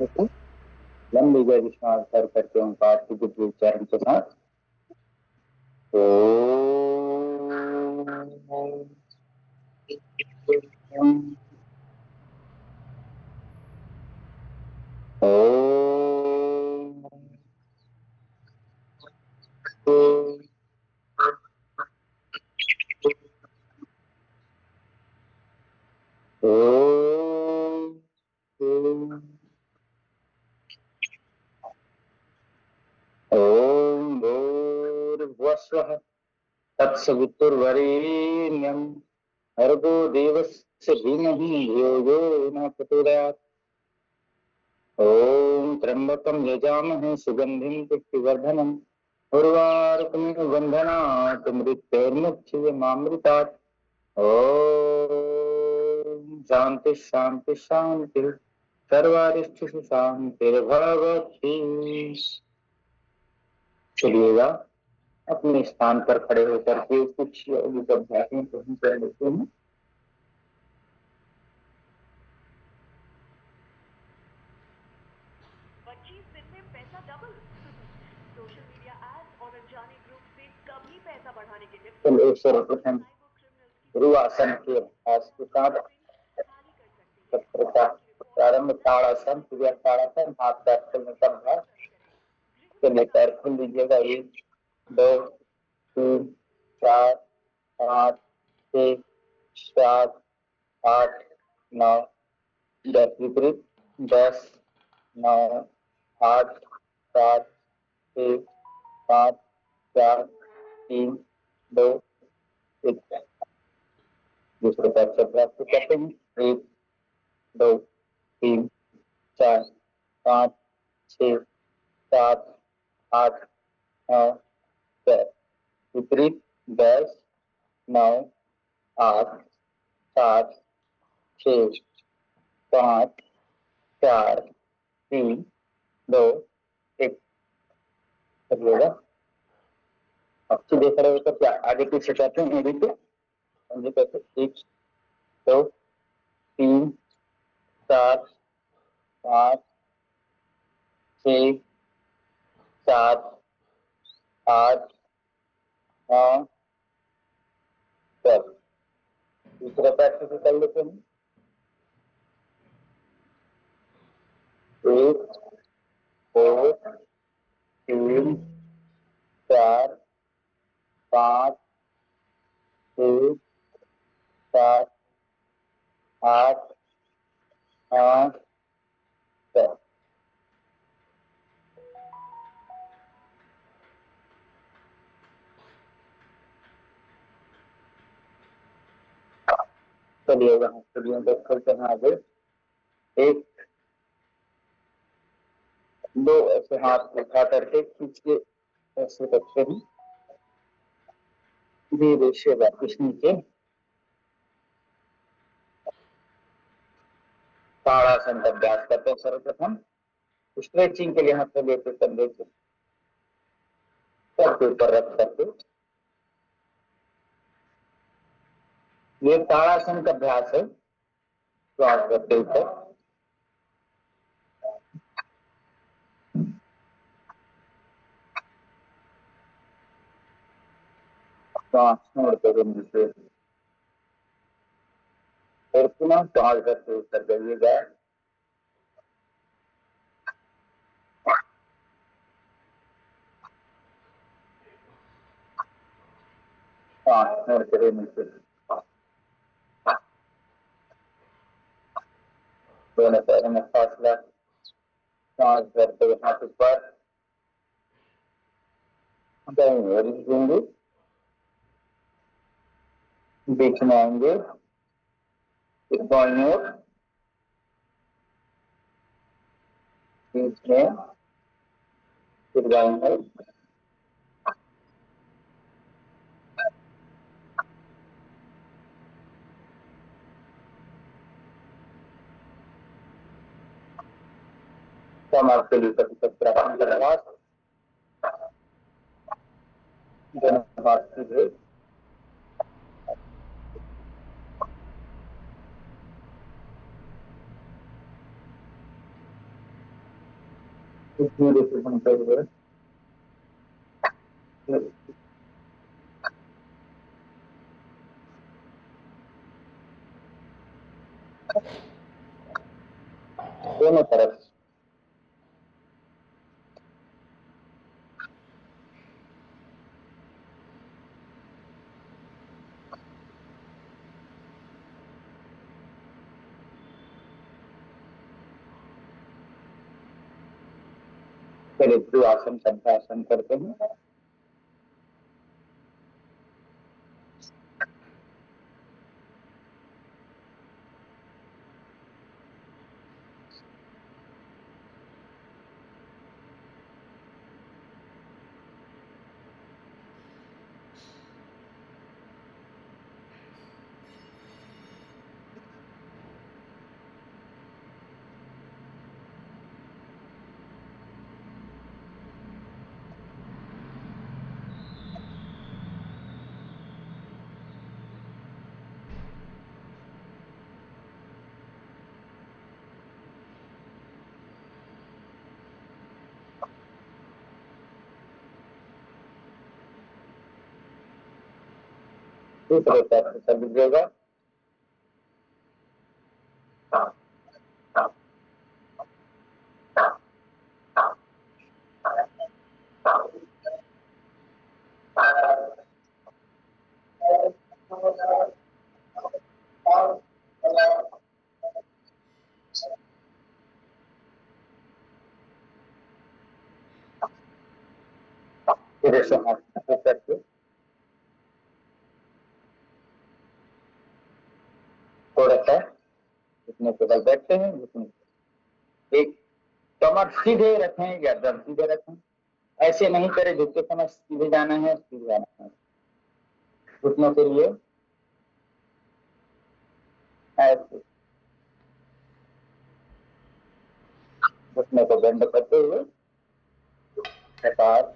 देखो, लंबी गहरी सांस भर करके ओंकार की गुड उच्चारण के साथ ओम भूर्भुवस्वः तत्सवितुर्वरेण्यं भर्गो देवस्य धीमहि धियो यो न प्रचोदयात्। ओम त्र्यंबकं यजामहे सुगंधिं पुष्टिवर्धनम् उर्वारुकमिव बन्धनात् मृत्योर्मुक्षीयमामृतात्। ओम शांति शांति शांति सर्वारिष्टु शांतिर्भवति। चलिएगा, अपने स्थान पर खड़े होकर के कुछ योगिक अभ्यासों को हम कर लेते हैं। चलिए सर्वप्रथम गुरुआसन के अभ्यास के साथ प्रारंभ ताड़ासन, क्रिया ताड़ासन, हाथ पैर खोलने का अभ्यास। चलिए पैर खोल लीजिएगा। 1 2 3 4 5 6 7 8 9 10 विपरीत 10 9 8 7 6 5 4 3 2 1। दूसरे पैर से प्राप्त करते हैं। 1 2 3 4 5 6 7 8 9 10 विपरीत 10 9 8 7 6 5 4 3 2 1। करिएगा। अब सीधे खड़े होकर क्या आगे पीछे करते हैं। समझे कैसे? 1 2 3 4 5 6 7 8 9 10। दूसरा पैर से कर लेते हैं। 1 2 3 4 5 6 7 8 9 10। चलिएगा, हथेलियों खोलते हैं आगे। 1 2 ऐसे हाथ उठा करके खींच के ऐसे रखते हैं। धीरे से वापिस नीचे। ताड़ासन का अभ्यास करते हैं। सर्वप्रथम स्ट्रेचिंग के लिए हथेलियों के कंधे से सर के ऊपर रख करके ये ताड़ासन का अभ्यास है। श्वास करते ऊपर, श्वास छोड़ते हुए नीचे, और पुनः श्वास करते ऊपर जाइएगा। श्वास छोड़ते हुए नीचे, दोनों पैरों में फासला। सांस भरते हुए हाथ ऊपर, देंगे, बीच में आएंगे, बाईं ओर, बीच में, फिर दाईं ओर। समाज के लिए धन्यवाद। इसमें जैसे बनते हुए दोनों तरफ चलिए आसन शब्दासन करते हैं। दूसरे तरफ से लीजिएगा। फिर ऐसे हाथ करके थोड़ा सा जितने केवल बैठते हैं जितने एक कमर सीधे रखें, गर्दन सीधे रखें। ऐसे नहीं करें झुकते समय सीधे जाना है, सीधे जाना है। घुटनों के लिए ऐसे घुटने को बेंड करते हुए कपार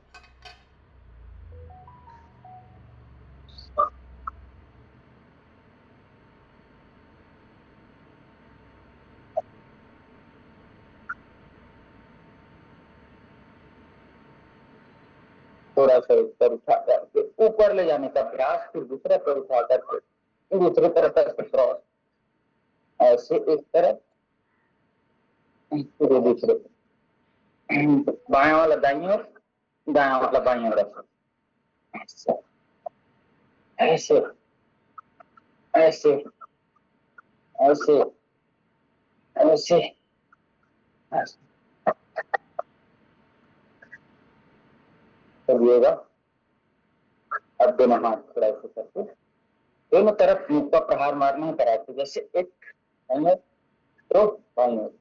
थोड़ा सा ऊपर उठा करके ऊपर ले जाने का प्रयास, फिर दूसरे पर उठा करके दूसरी तरफ तक क्रॉस, ऐसे एक तरफ फिर दूसरे, बायां वाला दाईं ओर, दायां वाला बाईं ओर, ऐसे ऐसे ऐसे ऐसे ऐसे करिएगा। अब दोनों हाथ थोड़ा ऐसे करके दोनों तरफ मुख का प्रहार मारना है कराते, जैसे एक दो बाईं ओर,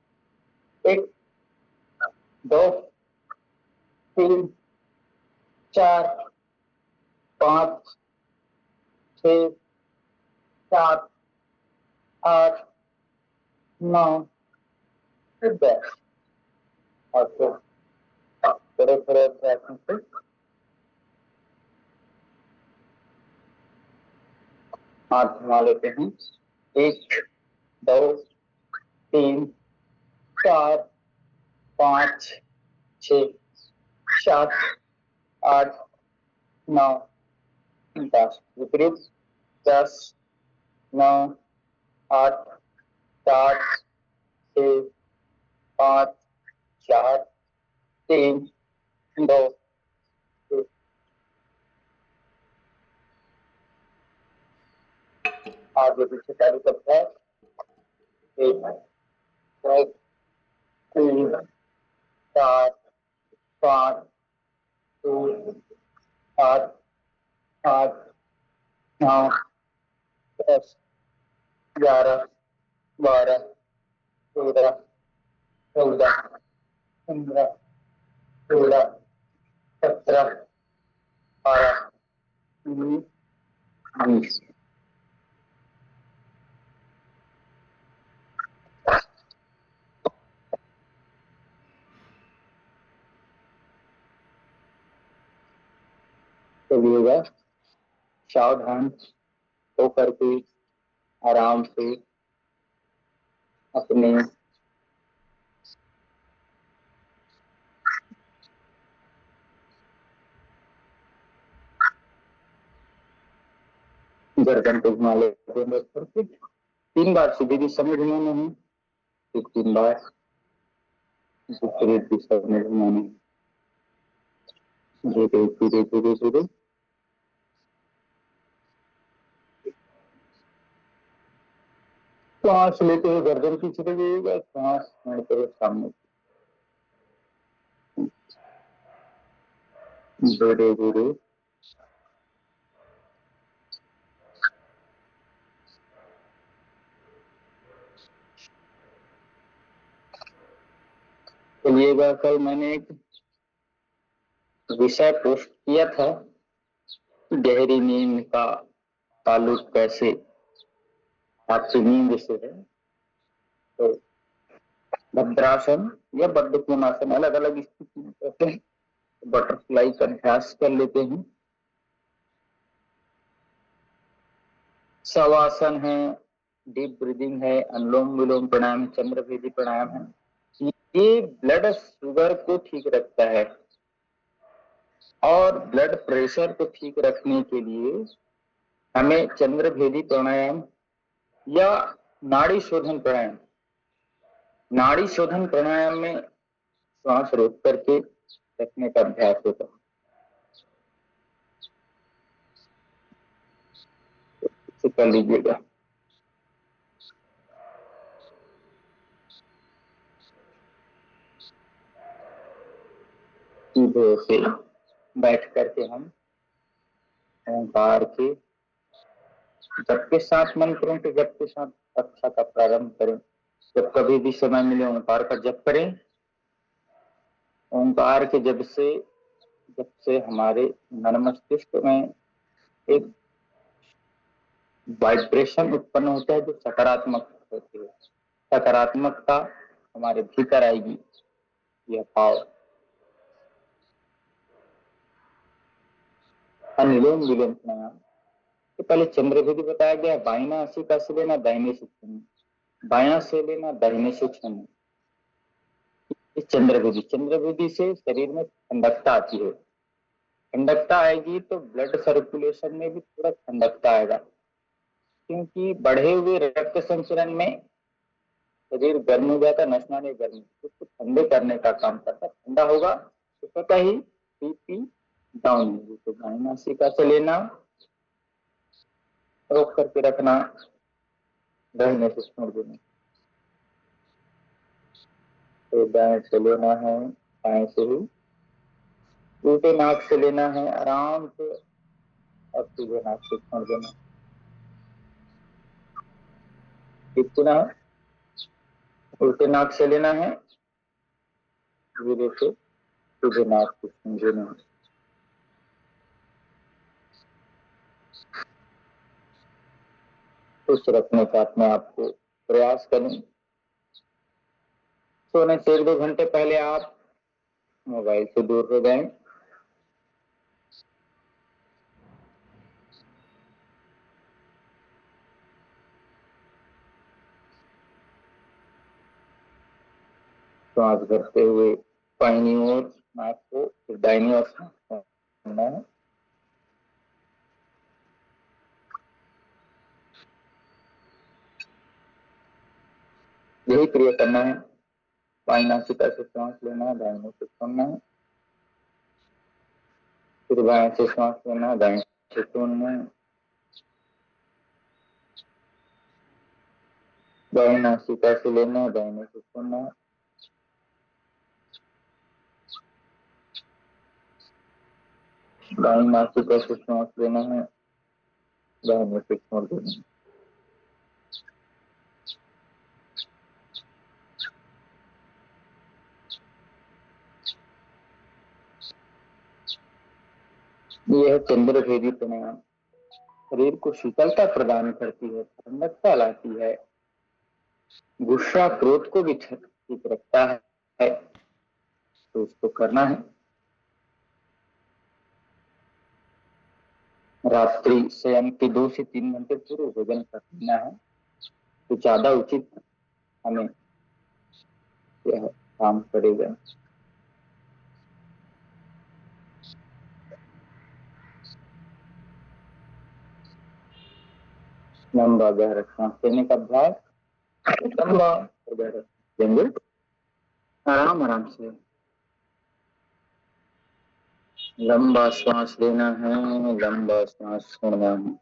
एक दो तीन चार पाँच छः सात आठ नौ, फिर 10 और फिर थोड़े थोड़े प्रयत्न से हाथ घुमा लेते हैं। एक दो तीन चार पाँच छः सात आठ नौ 10, विपरीत 10 9 8 7 6 5 4 3 2 1। आगे पीछे चालू करता है। 1 2 3 4 5 6 7 8 9 10 11 12 13 14 15 16 17 18 19 20। चलिएगा सावधान होकर के आराम से अपने गर्दन को घुमा लेते हैं करके 3 बार सीधी दिशा में घुमाना है, फिर 3 बार विपरीत दिशा में घुमाना है। धीरे धीरे धीरे धीरे सांस लेते हुए गर्दन पीछे रखिएगा, सांस छोड़ते हुए सामने धीरे धीरे चलिएगा। कल मैंने एक विषय पोस्ट किया था, गहरी नींद का ताल्लुक कैसे आपकी नींद से है। तो भद्रासन या बद्ध कोणासन अलग अलग स्थिति में करते हैं। बटरफ्लाई का अभ्यास कर लेते हैं। शवासन है, डीप ब्रीदिंग है, अनुलोम विलोम प्राणायाम, चंद्रभेदी प्राणायाम है। ये ब्लड शुगर को ठीक रखता है और ब्लड प्रेशर को ठीक रखने के लिए हमें चंद्रभेदी प्राणायाम या नाड़ी शोधन प्राणायाम, नाड़ी शोधन प्राणायाम में श्वास रोक करके रखने का अभ्यास होता है। इसे कर लीजिएगा। सीधे से बैठ करके हम ओंकार के जप के साथ, मंत्रों के जप के साथ कक्षा का प्रारंभ करें। जब कभी भी समय मिले ओंकार का जप करें। ओंकार के जप से हमारे मन मस्तिष्क में एक वाइब्रेशन उत्पन्न होता है जो सकारात्मक होती है। सकारात्मकता हमारे भीतर आएगी। यह भाव अनुलोम विलोम प्राणायाम तो पहले चंद्रभेदी बताया गया, बाईं नासिका से लेना, दाहिने से छोड़ना, बायां से लेना, दाहिने से छोड़ना। चंद्रभेदी, चंद्रभेदी से शरीर में ठंडकता आती है। ठंडकता आएगी तो ब्लड सर्कुलेशन में भी थोड़ा ठंडकता आएगा, क्योंकि बढ़े हुए रक्त संचरण में शरीर गर्म हो जाता है, नसना नहीं गर्म, उसको ठंडे करने का काम करता है। ठंडा होगा तो पता ही बीपी डाउन होगी। तो दाहिनी नासिका से लेना, रोक करके रखना, दाहिने से छोड़ देना। तो दाएं से लेना है, बाएं से ही, उल्टे नाक से लेना है आराम से और सीधे नाक से छोड़ देना। इतना उल्टे नाक से लेना है, धीरे से सीधे नाक से छोड़ देना है। खुश रखने का अपने आप को प्रयास करें। सोने से 1-2 घंटे पहले आप मोबाइल से दूर हो जाएं। सांस भरते हुए बाईं ओर नाक को, फिर दाहिनी ओर करना है। यही क्रिया करना है। बाईं नासिका से सांस लेना है, दाहिने से छोड़ना है, फिर बाएं से सांस लेना है, दाएं से छोड़ना है। बाईं नासिका से लेना है, दाहिने से छोड़ना है। दाईं नासिका से सांस लेना है, दाहिने से छोड़ देना है। यह है चंद्रभेदी प्राणायाम। शरीर को शीतलता प्रदान करती है, ठंडकता लाती है, गुस्सा क्रोध को भी ठीक रखता है। तो उसको करना है। रात्रि शयन के 2 से 3 घंटे पूर्व भोजन करना है तो ज्यादा उचित हमें यह काम करेगा। लंबा गहरा सांस लेने का अभ्यास, लंबा और गहरा लेंगे, आराम आराम से लंबा श्वास लेना है, लंबा श्वास छोड़ना है,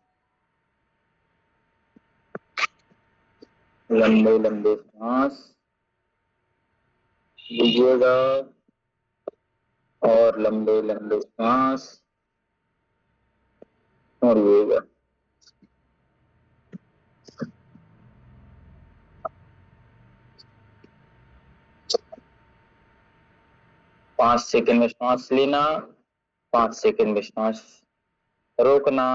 लंबे लंबे सांस लीजिएगा और लंबे लंबे सांस छोड़िएगा। पांच सेकंड में सांस लेना, 5 सेकंड में सांस रोकना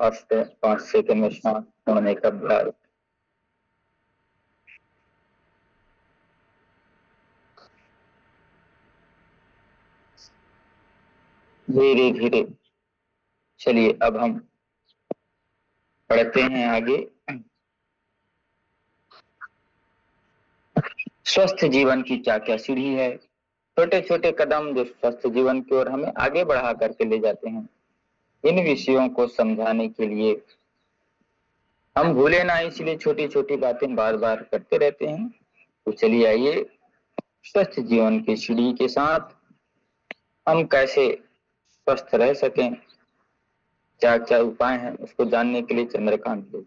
और 5 सेकंड में सांस छोड़ने का अभ्यास। धीरे धीरे चलिए अब हम बढ़ते हैं आगे। स्वस्थ जीवन की क्या क्या सीढ़ी है, छोटे छोटे कदम जो स्वस्थ जीवन की ओर हमें आगे बढ़ा करके ले जाते हैं। इन विषयों को समझाने के लिए हम भूले ना, इसलिए छोटी छोटी बातें बार बार करते रहते हैं। तो चलिए आइए, स्वस्थ जीवन की सीढ़ी के साथ हम कैसे स्वस्थ रह सकें, क्या क्या उपाय हैं, उसको जानने के लिए चंद्रकांत जी